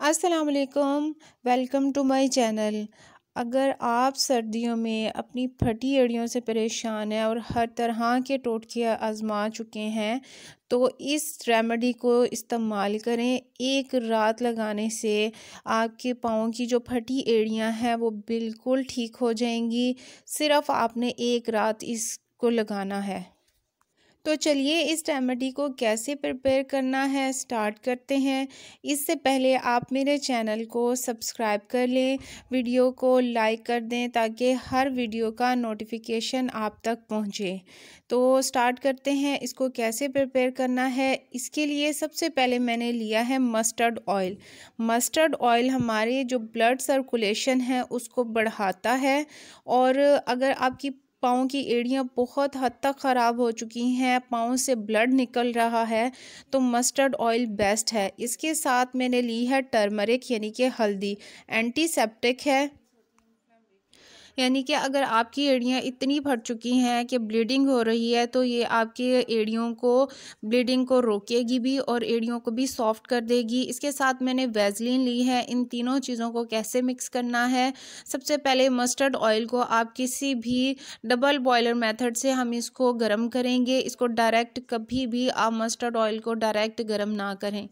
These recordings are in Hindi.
अस्सलाम वालेकुम। Welcome to my channel. अगर आप सर्दियों में अपनी फटी एड़ियों से परेशान हैं और हर तरह के टोटके आजमा चुके हैं तो इस रेमेडी को इस्तेमाल करें। एक रात लगाने से आपके पाँव की जो फटी एड़ियां हैं वो बिल्कुल ठीक हो जाएंगी। सिर्फ आपने एक रात इसको लगाना है। तो चलिए इस रेमेडी को कैसे प्रिपेयर करना है स्टार्ट करते हैं। इससे पहले आप मेरे चैनल को सब्सक्राइब कर लें, वीडियो को लाइक कर दें ताकि हर वीडियो का नोटिफिकेशन आप तक पहुंचे। तो स्टार्ट करते हैं इसको कैसे प्रिपेयर करना है। इसके लिए सबसे पहले मैंने लिया है मस्टर्ड ऑयल। मस्टर्ड ऑयल हमारे जो ब्लड सर्कुलेशन है उसको बढ़ाता है। और अगर आपकी पाँव की एड़ियाँ बहुत हद तक ख़राब हो चुकी हैं, पाँव से ब्लड निकल रहा है, तो मस्टर्ड ऑयल बेस्ट है। इसके साथ मैंने ली है टर्मरिक यानी कि हल्दी, एंटीसेप्टिक है। यानी कि अगर आपकी एड़ियाँ इतनी फट चुकी हैं कि ब्लीडिंग हो रही है तो ये आपकी एड़ियों को ब्लीडिंग को रोकेगी भी और एड़ियों को भी सॉफ्ट कर देगी। इसके साथ मैंने वैसलीन ली है। इन तीनों चीज़ों को कैसे मिक्स करना है, सबसे पहले मस्टर्ड ऑयल को आप किसी भी डबल बॉयलर मेथड से हम इसको गर्म करेंगे। इसको डायरेक्ट कभी भी आप मस्टर्ड ऑयल को डायरेक्ट गर्म ना करें।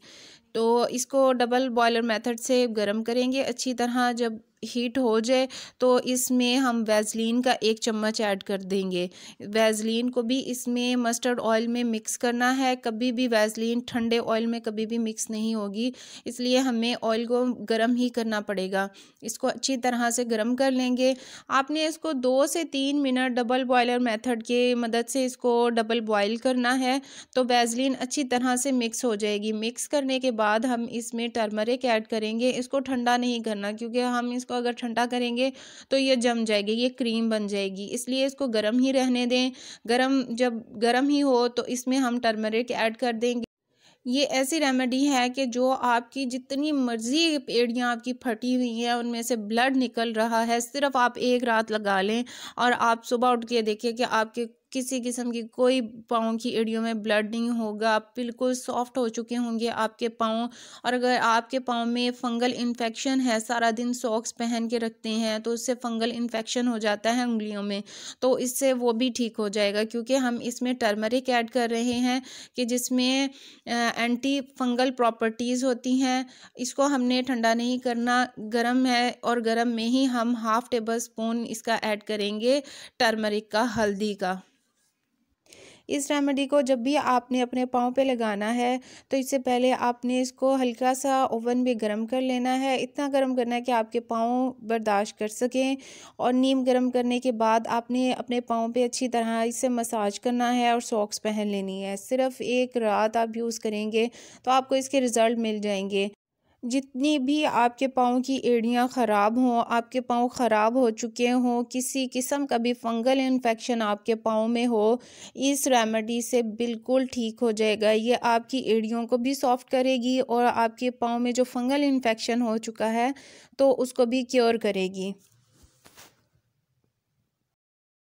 तो इसको डबल बॉयलर मेथड से गर्म करेंगे अच्छी तरह। जब हीट हो जाए तो इसमें हम वैसलीन का 1 चम्मच ऐड कर देंगे। वैसलीन को भी इसमें मस्टर्ड ऑयल में मिक्स करना है। कभी भी वैसलीन ठंडे ऑयल में कभी भी मिक्स नहीं होगी, इसलिए हमें ऑयल को गर्म ही करना पड़ेगा। इसको अच्छी तरह से गर्म कर लेंगे। आपने इसको 2 से 3 मिनट डबल बॉयलर मेथड के मदद से इसको डबल बॉयल करना है तो वैसलीन अच्छी तरह से मिक्स हो जाएगी। मिक्स करने के बाद हम इसमें टर्मरिक ऐड करेंगे। इसको ठंडा नहीं करना क्योंकि हम इसको अगर ठंडा करेंगे तो ये जम जाएगी, ये क्रीम बन जाएगी, इसलिए इसको गर्म ही रहने दें। जब गर्म ही हो तो इसमें हम टर्मरिक ऐड कर देंगे। ये ऐसी रेमेडी है कि जो आपकी जितनी मर्जी एड़ियाँ आपकी फटी हुई हैं उनमें से ब्लड निकल रहा है, सिर्फ आप एक रात लगा लें और आप सुबह उठ के देखिए कि आपके किसी किस्म की कोई पाँव की एड़ियों में ब्लड नहीं होगा। आप बिल्कुल सॉफ्ट हो चुके होंगे आपके पाँव। और अगर आपके पाँव में फंगल इन्फेक्शन है, सारा दिन सॉक्स पहन के रखते हैं तो उससे फंगल इन्फेक्शन हो जाता है उंगलियों में, तो इससे वो भी ठीक हो जाएगा क्योंकि हम इसमें टर्मरिक ऐड कर रहे हैं कि जिसमें एंटी फंगल प्रॉपर्टीज़ होती हैं। इसको हमने ठंडा नहीं करना, गर्म है और गर्म में ही हम हाफ़ टेबल स्पून इसका ऐड करेंगे टर्मरिक का, हल्दी का। इस रेमेडी को जब भी आपने अपने पाँव पे लगाना है तो इससे पहले आपने इसको हल्का सा ओवन में गर्म कर लेना है। इतना गर्म करना है कि आपके पाँव बर्दाश्त कर सकें। और नीम गर्म करने के बाद आपने अपने पाँव पे अच्छी तरह इससे मसाज करना है और सॉक्स पहन लेनी है। सिर्फ एक रात आप यूज़ करेंगे तो आपको इसके रिज़ल्ट मिल जाएंगे। जितनी भी आपके पाँव की एड़ियाँ ख़राब हों, आपके पाँव ख़राब हो चुके हों, किसी किस्म का भी फंगल इन्फेक्शन आपके पाँव में हो, इस रेमेडी से बिल्कुल ठीक हो जाएगा। ये आपकी एड़ियों को भी सॉफ्ट करेगी और आपके पाँव में जो फंगल इन्फेक्शन हो चुका है तो उसको भी क्योर करेगी।